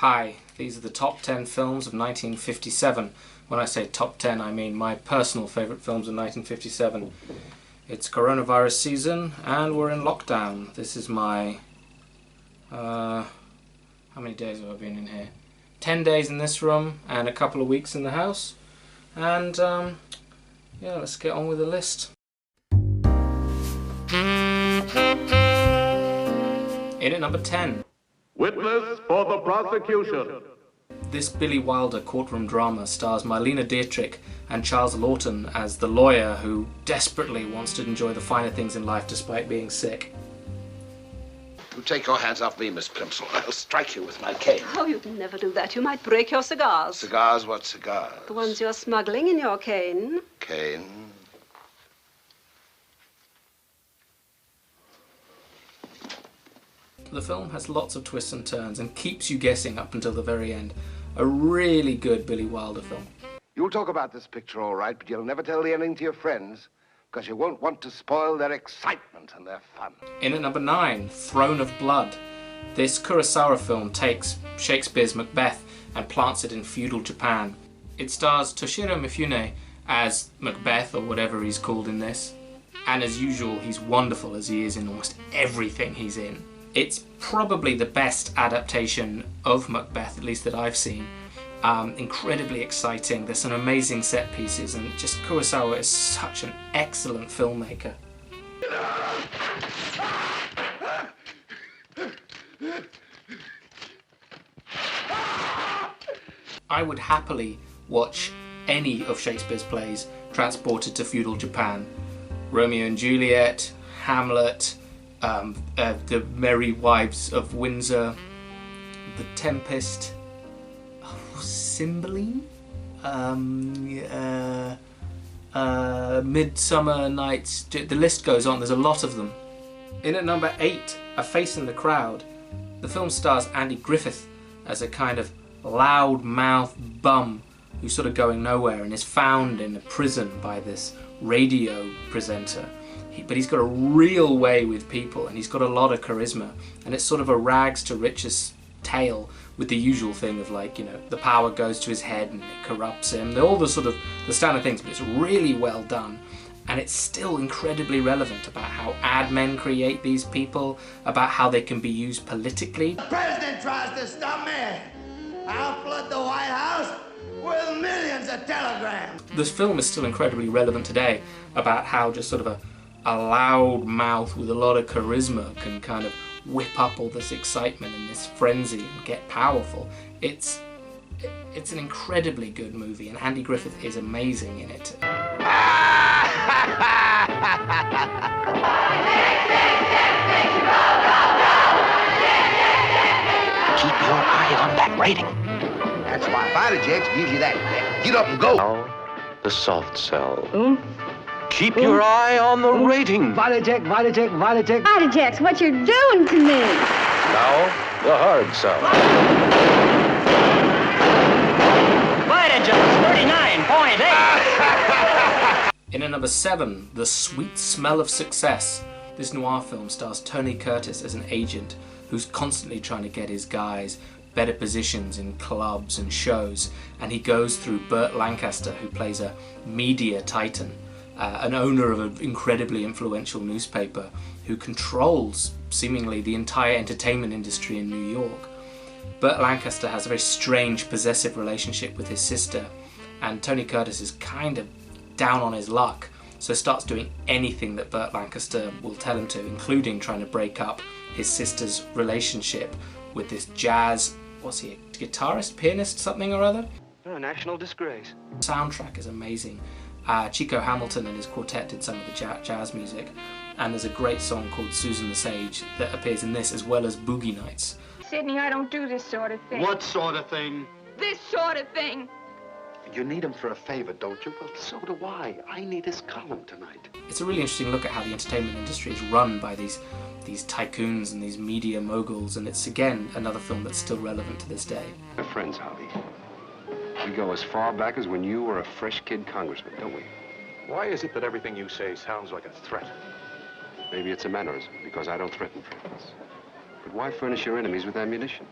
Hi, these are the top 10 films of 1957. When I say top 10, I mean my personal favourite films of 1957. It's coronavirus season and we're in lockdown. This is my... how many days have I been in here? 10 days in this room and a couple of weeks in the house. And yeah, let's get on with the list. In at number 10. Witness for the prosecution. This Billy Wilder courtroom drama stars Marlene Dietrich and Charles Lawton as the lawyer who desperately wants to enjoy the finer things in life despite being sick. You take your hands off me, Miss Plimsoll. I'll strike you with my cane. Oh, you can never do that. You might break your cigars. Cigars? What cigars? The ones you're smuggling in your cane. Cane? The film has lots of twists and turns and keeps you guessing up until the very end. A really good Billy Wilder film. You'll talk about this picture all right, but you'll never tell the ending to your friends because you won't want to spoil their excitement and their fun. In at number 9, Throne of Blood. This Kurosawa film takes Shakespeare's Macbeth and plants it in feudal Japan. It stars Toshiro Mifune as Macbeth, or whatever he's called in this. And as usual, he's wonderful as he is in almost everything he's in. It's probably the best adaptation of Macbeth, at least that I've seen. Incredibly exciting, there's some amazing set pieces, and just Kurosawa is such an excellent filmmaker. I would happily watch any of Shakespeare's plays transported to feudal Japan. Romeo and Juliet, Hamlet, the Merry Wives of Windsor, The Tempest, Cymbeline, Midsummer Nights, the list goes on, there's a lot of them. In at number 8, A Face in the Crowd. The film stars Andy Griffith as a kind of loud-mouthed bum who's sort of going nowhere and is found in a prison by this radio presenter. But he's got a real way with people and he's got a lot of charisma, and it's sort of a rags to riches tale with the usual thing of, like, you know, the power goes to his head and it corrupts him, all the sort of the standard things, but it's really well done and it's still incredibly relevant about how ad men create these people, about how they can be used politically. The president tries to stop me. I'll flood the White House with millions of telegrams. This film is still incredibly relevant today about how just sort of a loud mouth with a lot of charisma can kind of whip up all this excitement and this frenzy and get powerful. It's an incredibly good movie, and Andy Griffith is amazing in it. Keep your eye on that rating. That's why Fighter Jacks gives you that. Get up and go. Now, the soft cell. Keep your eye on the rating. Fighter Jacks, what you're doing to me? Now, the hard cell. Fighter Jacks, 39.8. In at number 7, The Sweet Smell of Success. This noir film stars Tony Curtis as an agent who's constantly trying to get his guys better positions in clubs and shows, and he goes through Burt Lancaster, who plays a media titan, an owner of an incredibly influential newspaper who controls seemingly the entire entertainment industry in New York. Burt Lancaster has a very strange possessive relationship with his sister, and Tony Curtis is kind of down on his luck, so starts doing anything that Burt Lancaster will tell him to, including trying to break up his sister's relationship with this jazz, what's he, a guitarist, pianist, something or other? A national disgrace. The soundtrack is amazing. Chico Hamilton and his quartet did some of the jazz music, and there's a great song called Susan the Sage that appears in this, as well as Boogie Nights. Sidney, I don't do this sort of thing. What sort of thing? This sort of thing. You need him for a favor, don't you? Well, so do I. I need his column tonight. It's a really interesting look at how the entertainment industry is run by these tycoons and these media moguls, and it's again another film that's still relevant to this day. We're friends, Harvey. We go as far back as when you were a fresh kid congressman, don't we? Why is it that everything you say sounds like a threat? Maybe it's a mannerism, because I don't threaten friends. But why furnish your enemies with ammunition?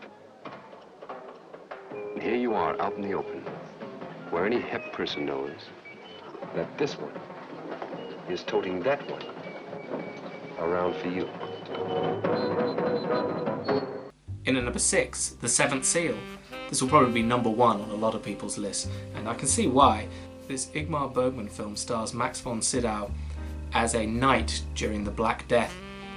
And here you are, out in the open, where any hep person knows that this one is toting that one around for you. In at number 6, The Seventh Seal. This will probably be number 1 on a lot of people's lists, and I can see why. This Ingmar Bergman film stars Max von Sydow as a knight during the Black Death,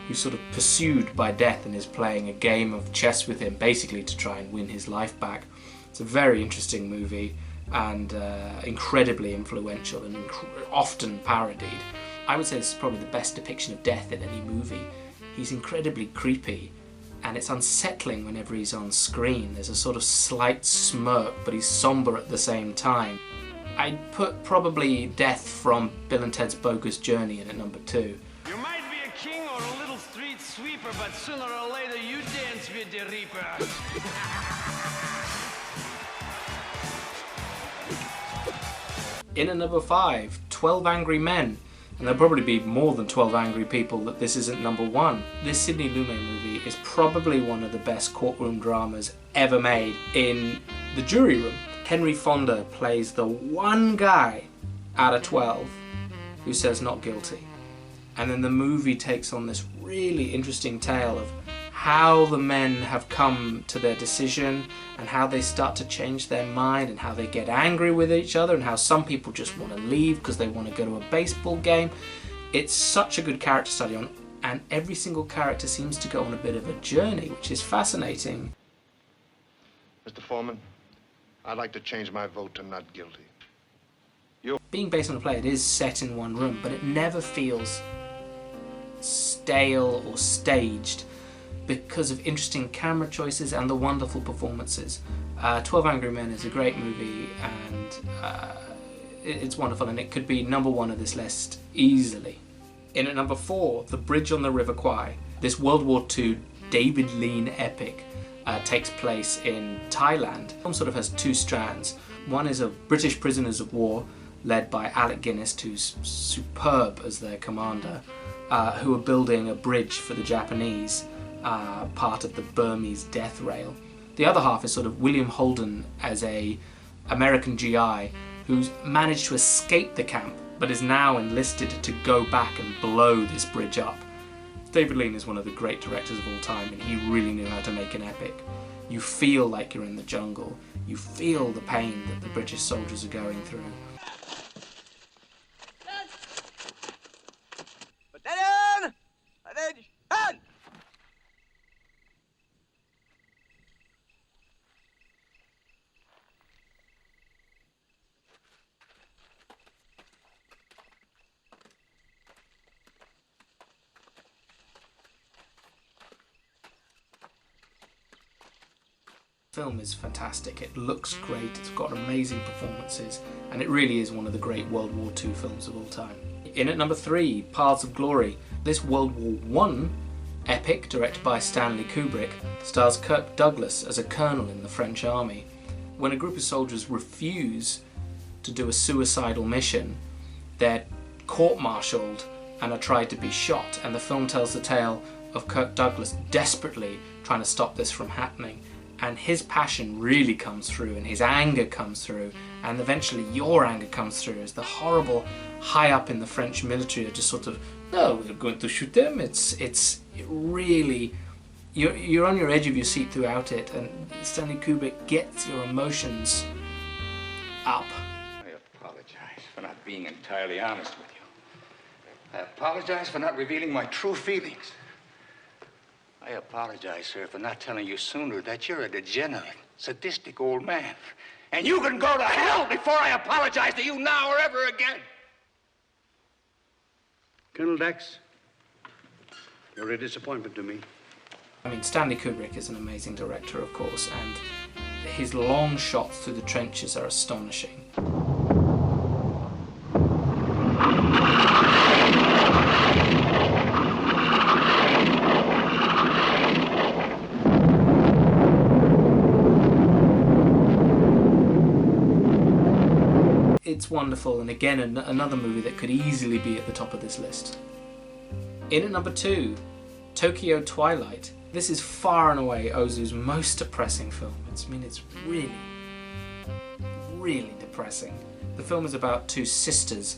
who's sort of pursued by death and is playing a game of chess with him, basically to try and win his life back. It's a very interesting movie and incredibly influential and often parodied. I would say this is probably the best depiction of death in any movie. He's incredibly creepy, and it's unsettling whenever he's on screen. There's a sort of slight smirk, but he's somber at the same time. I'd put probably death from Bill and Ted's Bogus Journey in at number 2. You might be a king or a little street sweeper, but sooner or later you dance with the Reaper. In at number 5, 12 Angry Men. And there'll probably be more than 12 angry people that this isn't number 1. This Sidney Lumet movie is probably one of the best courtroom dramas ever made. In the jury room, Henry Fonda plays the one guy out of 12 who says not guilty. And then the movie takes on this really interesting tale of how the men have come to their decision and how they start to change their mind and how they get angry with each other and how some people just want to leave because they want to go to a baseball game. It's such a good character study on, and every single character seems to go on a bit of a journey, which is fascinating. Mr. Foreman, I'd like to change my vote to not guilty. Being based on a play, it is set in one room, but it never feels stale or staged because of interesting camera choices and the wonderful performances. 12 Angry Men is a great movie, and it's wonderful, and it could be number 1 of this list easily. In at number 4, The Bridge on the River Kwai. This World War II David Lean epic takes place in Thailand. The film sort of has 2 strands. One is of British prisoners of war, led by Alec Guinness, who's superb as their commander, who are building a bridge for the Japanese, part of the Burmese death rail. The other half is sort of William Holden as a American GI who's managed to escape the camp but is now enlisted to go back and blow this bridge up. David Lean is one of the great directors of all time, and he really knew how to make an epic. You feel like you're in the jungle. You feel the pain that the British soldiers are going through. The film is fantastic, it looks great, it's got amazing performances, and it really is one of the great World War II films of all time. In at number 3, Paths of Glory. This World War I epic, directed by Stanley Kubrick, stars Kirk Douglas as a colonel in the French army. When a group of soldiers refuse to do a suicidal mission, they're court-martialed and are tried to be shot, and the film tells the tale of Kirk Douglas desperately trying to stop this from happening. And his passion really comes through, and his anger comes through, and eventually your anger comes through as the horrible high up in the French military are just sort of, no, we're going to shoot them. It's really, you're on your edge of your seat throughout it, and Stanley Kubrick gets your emotions up. I apologize for not being entirely honest with you. I apologize for not revealing my true feelings. I apologize, sir, for not telling you sooner that you're a degenerate, sadistic old man. And you can go to hell before I apologize to you now or ever again. Colonel Dax, you're a disappointment to me. I mean, Stanley Kubrick is an amazing director, of course, and his long shots through the trenches are astonishing. It's wonderful, and again another movie that could easily be at the top of this list. In at number 2, Tokyo Twilight. This is far and away Ozu's most depressing film. It's really really depressing. The film is about two sisters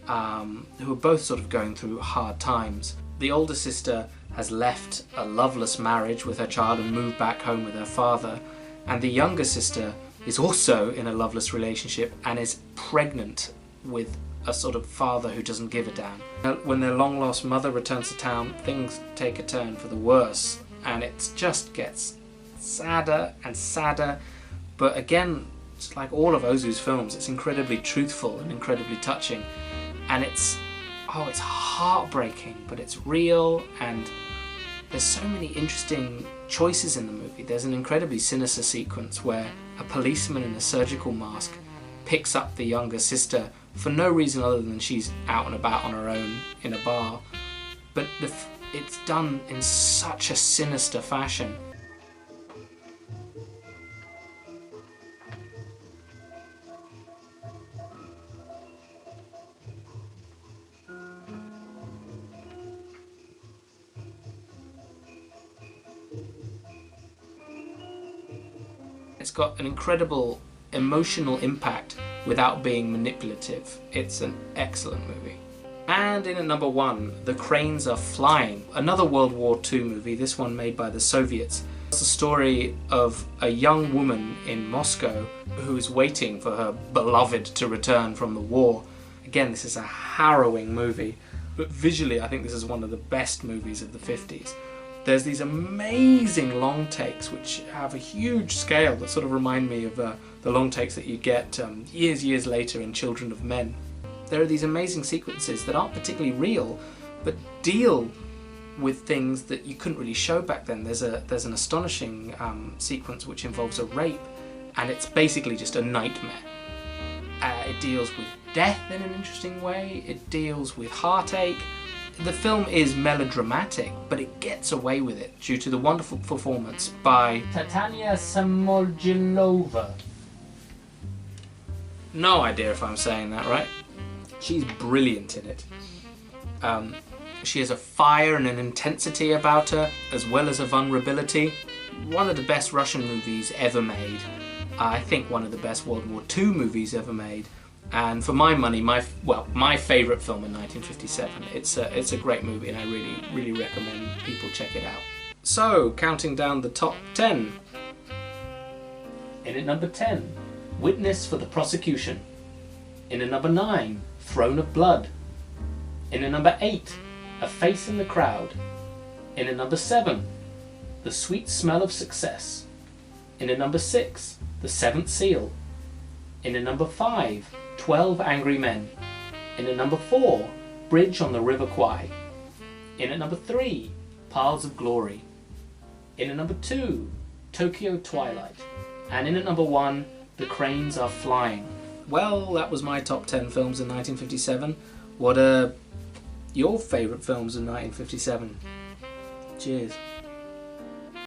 who are both sort of going through hard times. The older sister has left a loveless marriage with her child and moved back home with her father, and the younger sister is also in a loveless relationship and is pregnant with a sort of father who doesn't give a damn. When their long-lost mother returns to town, things take a turn for the worse, and it just gets sadder and sadder. But again, it's like all of Ozu's films, it's incredibly truthful and incredibly touching, and it's heartbreaking, but it's real, and there's so many interesting choices in the movie. There's an incredibly sinister sequence where a policeman in a surgical mask picks up the younger sister for no reason other than she's out and about on her own in a bar. But it's done in such a sinister fashion. It's got an incredible emotional impact without being manipulative. It's an excellent movie. And in at number 1, The Cranes Are Flying, another World War II movie, this one made by the Soviets. It's the story of a young woman in Moscow who is waiting for her beloved to return from the war. Again, this is a harrowing movie, but visually I think this is one of the best movies of the 50s. There's these amazing long takes which have a huge scale that sort of remind me of the long takes that you get years later in Children of Men. There are these amazing sequences that aren't particularly real, but deal with things that you couldn't really show back then. There's an astonishing sequence which involves a rape, and it's basically just a nightmare. It deals with death in an interesting way, it deals with heartache. The film is melodramatic, but it gets away with it due to the wonderful performance by Tatiana Samoljilova. No idea if I'm saying that right. She's brilliant in it. She has a fire and an intensity about her, as well as a vulnerability. One of the best Russian movies ever made. I think one of the best World War II movies ever made. And for my money, my favourite film in 1957. It's a great movie, and I really recommend people check it out. So, counting down the top 10. In at number 10, Witness for the Prosecution. In at number 9, Throne of Blood. In at number 8, A Face in the Crowd. In at number 7, The Sweet Smell of Success. In at number 6, The Seventh Seal. In at number 5, 12 Angry Men. In at number 4, Bridge on the River Kwai. In at number 3, Paths of Glory. In at number 2, Tokyo Twilight. And in at number 1, The Cranes Are Flying. Well, that was my top 10 films in 1957. What are your favourite films in 1957? Cheers.